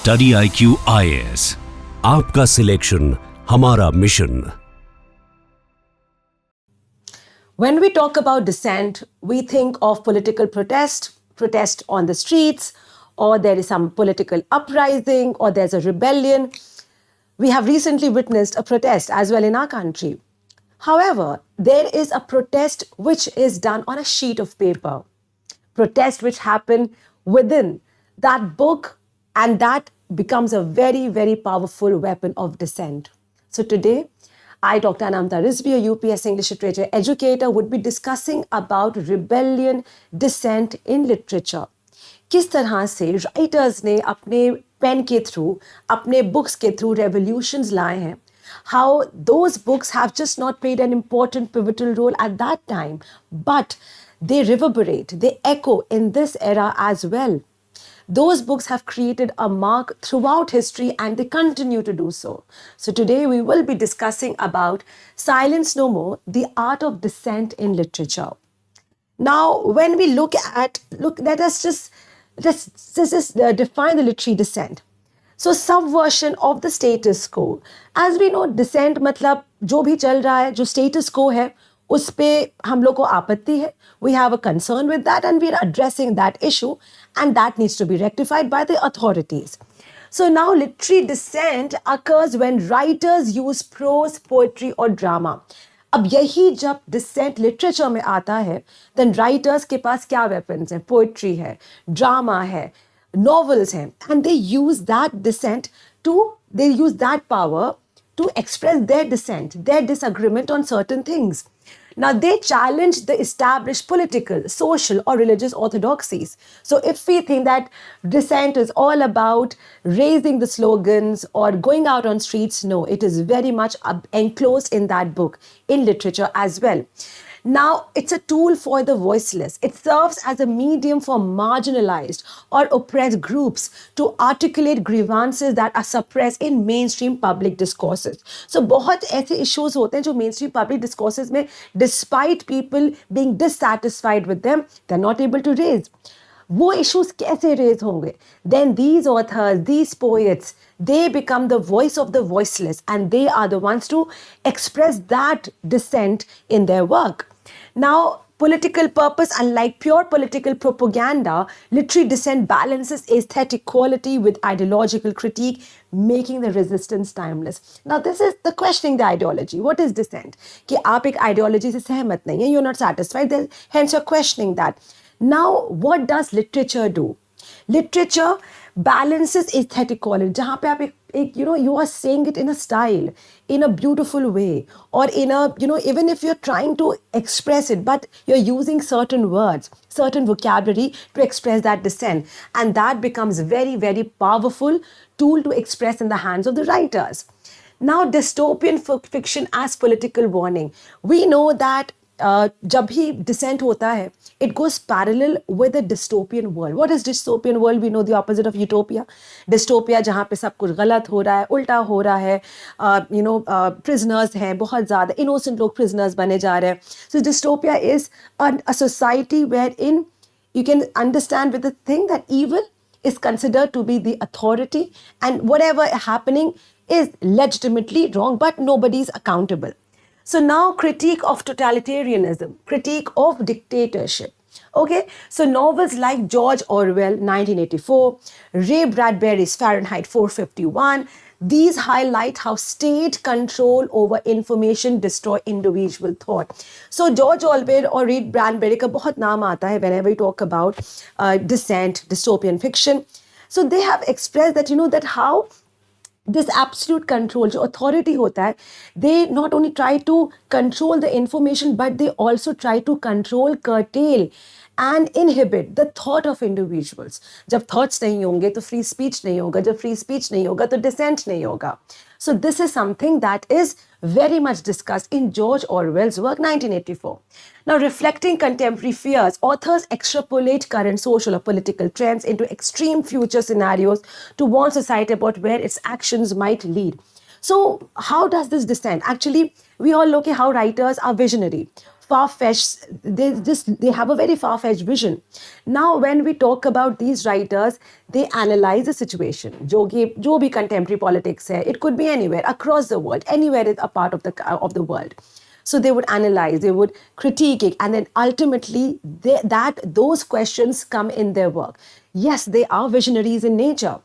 StudyIQ IAS, आपका selection हमारा mission. When we talk about dissent, we think of political protest on the streets, or there is some political uprising, or there's a rebellion. We have recently witnessed a protest as well in our country. However, there is a protest which is done on a sheet of paper. Protest which happen within that book, and that becomes a very, very powerful weapon of dissent. So today, I, Dr. Anamata, Rizvi, a UPSC English literature educator, would be discussing about rebellion, dissent in literature. किस तरह से writers ने अपने pen के through, अपने books के through revolutions लाए हैं. How those books have just not played an important pivotal role at that time, but they reverberate, they echo in this era as well. Those books have created a mark throughout history and they continue to do so. So today we will be discussing about Silence No More, the art of dissent in literature. Now, when we let us just define the literary dissent. So subversion of the status quo. As we know, dissent मतलब जो भी चल रहा है, जो status quo है, उस पे हम लोग को आपत्ति है. We have a concern with that and we are addressing that issue, and that needs to be rectified by the authorities. So now literary dissent occurs when writers use prose, poetry or drama. अब यही जब dissent literature में आता है, then writers के पास क्या weapons हैं? Poetry है, drama है, novels हैं, and they use that power to express their dissent, their disagreement on certain things. Now, they challenge the established political, social, or religious orthodoxies. So, if we think that dissent is all about raising the slogans or going out on streets, no, it is very much enclosed in that book, in literature as well. Now, it's a tool for the voiceless. It serves as a medium for marginalized or oppressed groups to articulate grievances that are suppressed in mainstream public discourses. So, बहुत ऐसे issues होते हैं जो mainstream public discourses में, despite people being dissatisfied with them, they're not able to raise. वो issues कैसे raise होंगे? Then these authors, these poets, they become the voice of the voiceless, and they are the ones to express that dissent in their work. Now, political purpose, unlike pure political propaganda, literary dissent balances aesthetic quality with ideological critique, making the resistance timeless. Now, this is the questioning the ideology. What is dissent? कि आप एक ideology से सहमत नहीं हैं, you're not satisfied, then hence you're questioning that. Now, what does literature do? Literature balances aesthetic quality. जहाँ पे आप you are saying it in a style, in a beautiful way, or in a, even if you're trying to express it, but you're using certain words, certain vocabulary to express that dissent. And that becomes very, very powerful tool to express in the hands of the writers. Now, dystopian fiction as political warning. We know that जब भी dissent होता है, it goes parallel with a dystopian world. What is dystopian world? We know the opposite of utopia. Dystopia जहाँ पे सब कुछ गलत हो रहा है, उल्टा हो रहा है, prisoners हैं बहुत ज़्यादा, innocent लोग prisoners बने जा रहे हैं. So dystopia is a society wherein you can understand with the thing that evil is considered to be the authority, and whatever happening is legitimately wrong, but nobody is accountable. So now, critique of totalitarianism, critique of dictatorship. Okay, so novels like George Orwell, 1984, Ray Bradbury's Fahrenheit 451, these highlight how state control over information destroy individual thought. So George Orwell or Ray Bradbury का बहुत नाम आता है whenever we talk about dissent, dystopian fiction. So they have expressed that, that how this absolute control, जो authority होता है, they not only try to control the information, but they also try to control, curtail and inhibit the thought of individuals. जब thoughts नहीं होंगे तो free speech नहीं होगा, जब free speech नहीं होगा तो dissent नहीं होगा. So this is something that is very much discussed in George Orwell's work, 1984. Now, reflecting contemporary fears, authors extrapolate current social or political trends into extreme future scenarios to warn society about where its actions might lead. So, how does this dissent? Actually, we all look at how writers are visionary. far-fetched, they have a very far-fetched vision. Now, when we talk about these writers, they analyze the situation. जो भी contemporary politics है, it could be anywhere across the world, anywhere is a part of the world. So they would analyze, they would critique it, and then ultimately those questions come in their work. Yes, they are visionaries in nature.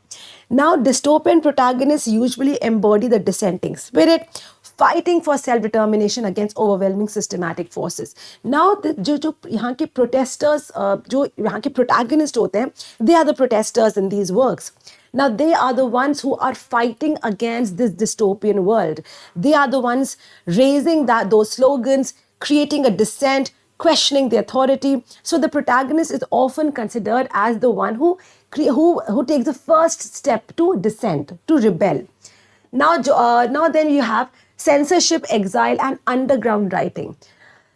Now, dystopian protagonists usually embody the dissenting spirit, fighting for self-determination against overwhelming systematic forces. Now, जो यहाँ के protesters, जो यहाँ के protagonists होते हैं, they are the protesters in these works. Now, they are the ones who are fighting against this dystopian world. They are the ones raising those slogans, creating a dissent, questioning the authority. So the protagonist is often considered as the one who takes the first step to dissent, to rebel. Now then you have censorship, exile, and underground writing.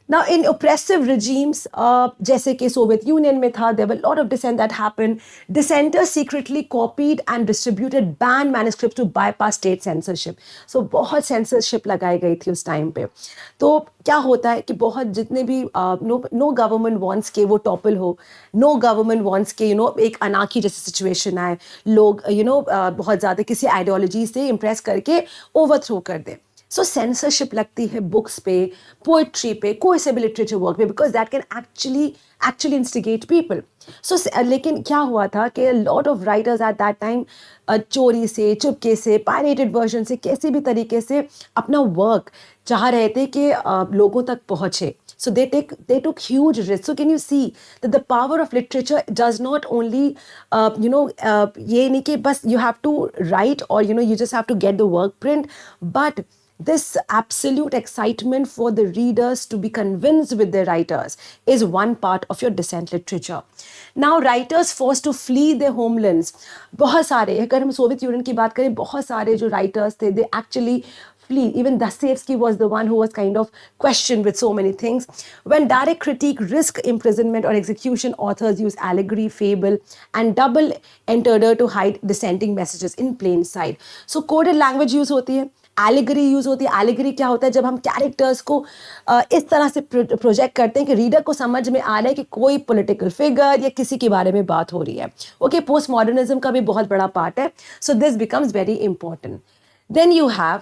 Now, in oppressive regimes, जैसे कि Soviet Union में था, there were a lot of dissent that happened. Dissenters secretly copied and distributed banned manuscripts to bypass state censorship. So, बहुत censorship लगाई गई थी उस time पे. तो क्या होता है कि बहुत जितने भी no government wants के वो topple हो, no government wants के एक anarchy जैसी situation आए, लोग बहुत ज़्यादा किसी ideology से impress करके overthrow कर दे. So censorship लगती है books पे, poetry पे, कोई से भी literature work पे, because that can actually instigate people. So लेकिन क्या हुआ था कि a lot of writers at that time चोरी से, चुपके से, pirated version से, कैसे भी तरीके से अपना work चाह रहे थे कि लोगों तक पहुँचे. So they took huge risks. So can you see that the power of literature does not only, ये नहीं कि बस you have to write or you just have to get the work print, but this absolute excitement for the readers to be convinced with their writers is one part of your dissent literature. Now, writers forced to flee their homelands. बहुत सारे, अगर हम Soviet union की बात करें, बहुत सारे जो writers थे, they actually flee. Even Dostoevsky was the one who was kind of questioned with so many things. When direct critique risk imprisonment or execution, authors use allegory, fable, and double entendre to hide dissenting messages in plain sight. So coded language use होती है. Allegory use होती है. Allegory क्या होता है? जब हम characters को इस तरह से प्रोजेक्ट करते हैं कि रीडर को समझ में आ रहा है कि कोई पॉलिटिकल फिगर या किसी के बारे में बात हो रही है. ओके, पोस्ट मॉडर्निज्म का भी बहुत बड़ा पार्ट है. So this becomes very important. Then you have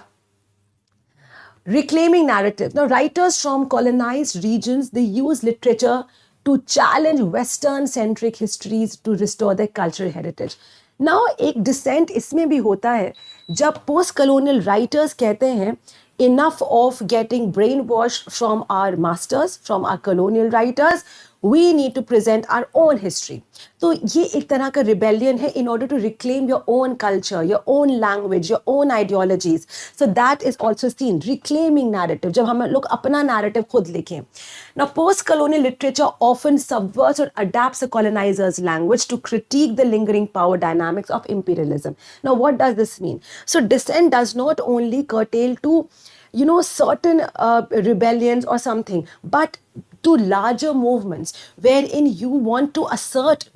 reclaiming narrative. Now, writers from colonized regions, they use literature to challenge Western-centric histories to restore their cultural heritage. Now, एक dissent इसमें भी होता है जब post-colonial writers कहते हैं enough of getting brainwashed from our masters, from our colonial writers, we need to present our own history. तो ये एक तरह का rebellion है in order to reclaim your own culture, your own language, your own ideologies. So that is also seen, reclaiming narrative, जब हम लोग अपना narrative खुद लिखें. Now, post-colonial literature often subverts or adapts a colonizer's language to critique the lingering power dynamics of imperialism. Now, what does this mean? So dissent does not only curtail to certain rebellions or something, but to larger movements wherein you want to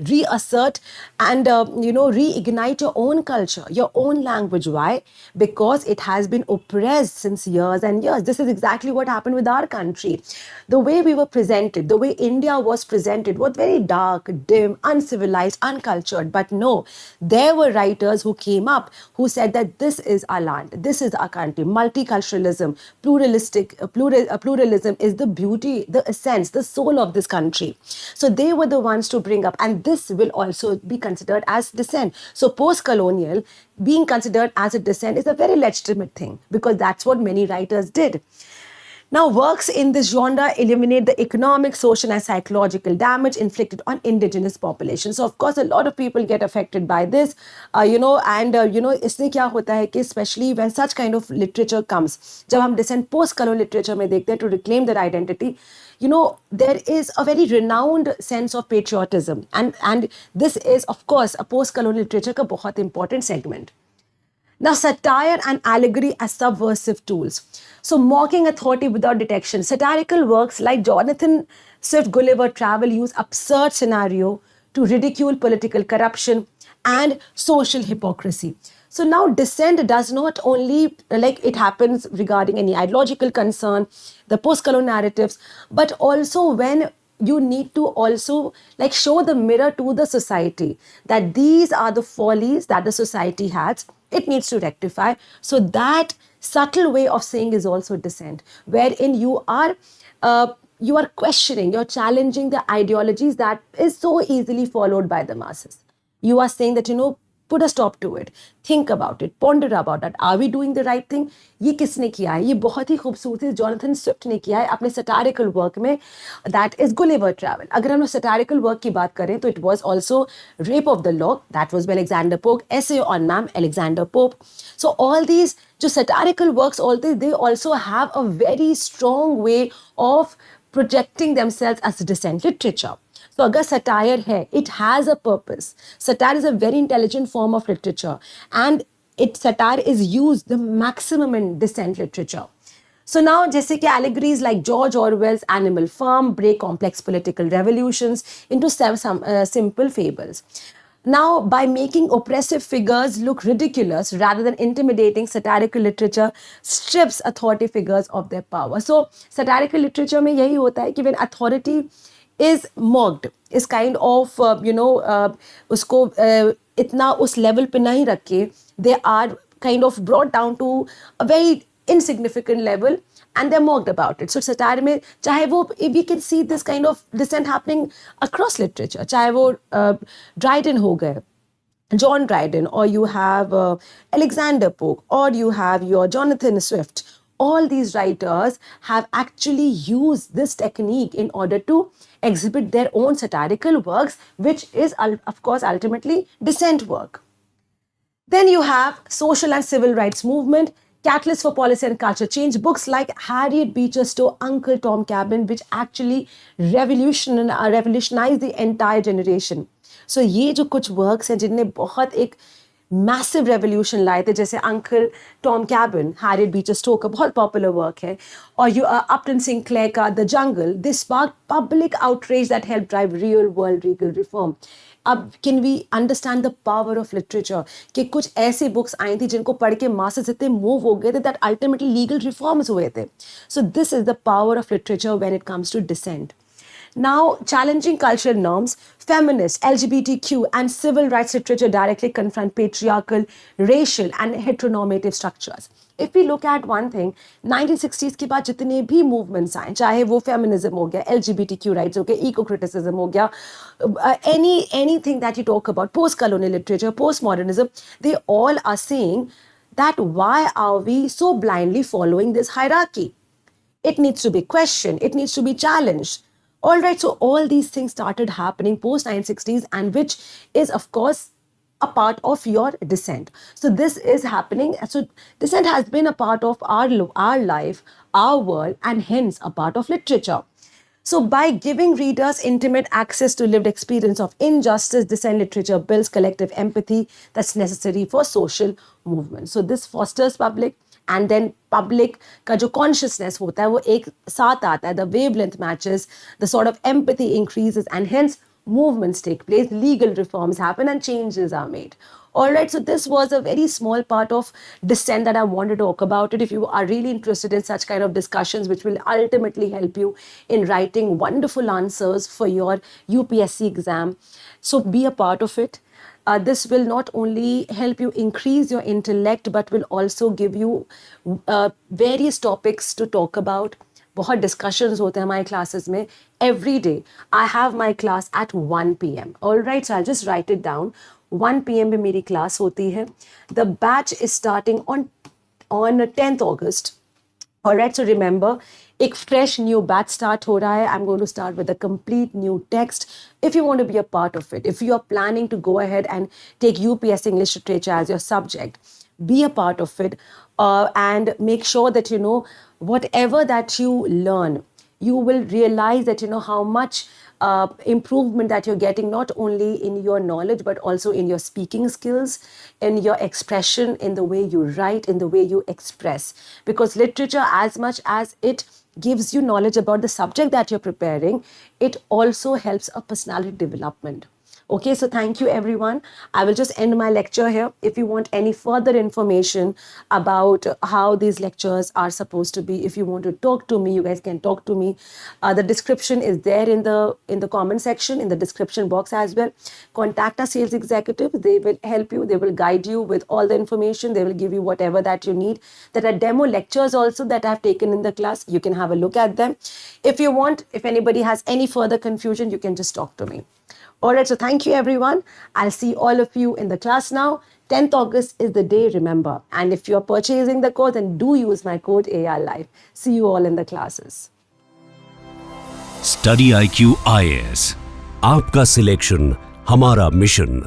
reassert and reignite your own culture, your own language. Why? Because it has been oppressed since years and years. This is exactly what happened with our country. The way we were presented, the way India was presented was very dark, dim, uncivilized, uncultured. But no, there were writers who came up who said that this is our land, this is our country. Multiculturalism, pluralism is the beauty, the essence, the soul of this country. So they were the ones to bring up, and this will also be considered as dissent. So post-colonial being considered as a dissent is a very legitimate thing because that's what many writers did. Now, works in this genre eliminate the economic, social, and psychological damage inflicted on indigenous populations. So, of course, a lot of people get affected by this, इसमें क्या होता है कि especially when such kind of literature comes, जब हम dissent post-colonial literature में देखते हैं to reclaim their identity, there is a very renowned sense of patriotism. And this is, of course, a post-colonial literature का बहुत important segment. Now, satire and allegory as subversive tools. So, mocking authority without detection. Satirical works like Jonathan Swift Gulliver Travel use absurd scenario to ridicule political corruption, and social hypocrisy. So now dissent does not only, like it happens regarding any ideological concern, the post-colonial narratives, but also when you need to also like show the mirror to the society that these are the follies that the society has. It needs to rectify. So that subtle way of saying is also dissent, wherein you are questioning, you're challenging the ideologies that is so easily followed by the masses. You are saying that, put a stop to it, think about it, ponder about it, are we doing the right thing? ये किसने किया है? ये बहुत ही खूबसूरती Jonathan Swift ने किया है अपने सटारिकल वर्क में, दैट इज गुलिवर ट्रैवल. अगर हम लोग सटारिकल वर्क की बात करें तो it was also rape of the lock, that was by Alexander Pope, essay on man Alexander Pope. So all these जो satirical works all they also have a very strong way of projecting themselves as dissent literature. So agar satire hai, it has a purpose. Satire is a very intelligent form of literature, and satire is used the maximum in dissent literature. So now jaise ki allegories like George Orwell's Animal Farm break complex political revolutions into some simple fables. Now, by making oppressive figures look ridiculous rather than intimidating, satirical literature strips authority figures of their power. So, satirical literature में यही होता है कि when authority is mocked, is kind of उसको इतना उस level पे नहीं रख के, they are kind of brought down to a very insignificant level and they're mocked about it. So satire में चाहे वो, we can see this kind of dissent happening across literature, चाहे वो Dryden हो गए, John Dryden, or you have Alexander Pope, or you have your Jonathan Swift. All these writers have actually used this technique in order to exhibit their own satirical works, which is of course ultimately dissent work. Then you have social and civil rights movement, catalyst for policy and culture change. Books like Harriet Beecher Stowe, Uncle Tom Cabin, which actually revolutionized the entire generation. So ये जो कुछ works हैं जिनने बहुत एक massive revolution लाए थे, जैसे Uncle Tom Cabin, Harriet Beecher Stowe का बहुत popular work है, और Upton Sinclair का The Jungle. This sparked public outrage that helped drive real world legal reform. अब can we understand the power of literature कि कुछ ऐसी बुक्स आई थी जिनको पढ़ के masses इतने मूव हो गए थे that ultimately legal reforms हुए थे. So this is the power of literature when it comes to dissent. Now, challenging cultural norms, feminist, LGBTQ, and civil rights literature directly confront patriarchal, racial, and heteronormative structures. If we look at one thing, 1960s के बाद जितने भी movements आए, चाहे वो feminism हो गया, LGBTQ rights हो गया, eco-criticism हो गया, anything that you talk about, post-colonial literature, postmodernism, they all are saying that why are we so blindly following this hierarchy? It needs to be questioned, it needs to be challenged. All right, so all these things started happening post 1960s, and which is, of course, a part of your dissent. So this is happening. So dissent has been a part of our life, our world, and hence a part of literature. So by giving readers intimate access to lived experience of injustice, dissent literature builds collective empathy that's necessary for social movement. So this fosters public, and then public का जो consciousness होता है वो एक साथ आता है, the wavelength matches, the sort of empathy increases, and hence movements take place, legal reforms happen, and changes are made. All right, so this was a very small part of dissent that I wanted to talk about it. If you are really interested in such kind of discussions, which will ultimately help you in writing wonderful answers for your UPSC exam, so be a part of it. This will not only help you increase your intellect, but will also give you various topics to talk about. बहुत discussions होते हैं हमारे classes में. Every day, I have my class at 1 p.m. All right, so I'll just write it down. 1 p.m. में मेरी class होती है. The batch is starting on 10th August. All right, so remember, एक fresh new batch start हो रहा है. I'm going to start with a complete new text. If you want to be a part of it, if you are planning to go ahead and take UPSC English Literature as your subject, be a part of it, and make sure that, you know, whatever that you learn, you will realize that, you know, how much improvement that you're getting, not only in your knowledge, but also in your speaking skills, in your expression, in the way you write, in the way you express. Because literature, as much as it gives you knowledge about the subject that you're preparing, it also helps a personality development. Okay, so thank you everyone. I will just end my lecture here. If you want any further information about how these lectures are supposed to be, if you want to talk to me, you guys can talk to me. The description is there in the comment section, in the description box as well. Contact our sales executive. They will help you. They will guide you with all the information. They will give you whatever that you need. There are demo lectures also that I've taken in the class. You can have a look at them. If you want, if anybody has any further confusion, you can just talk to me. All right, so thank you, everyone. I'll see all of you in the class now. 10th August is the day, remember. And if you're purchasing the course, then do use my code AR Live. See you all in the classes. StudyIQ IAS, आपका selection हमारा mission.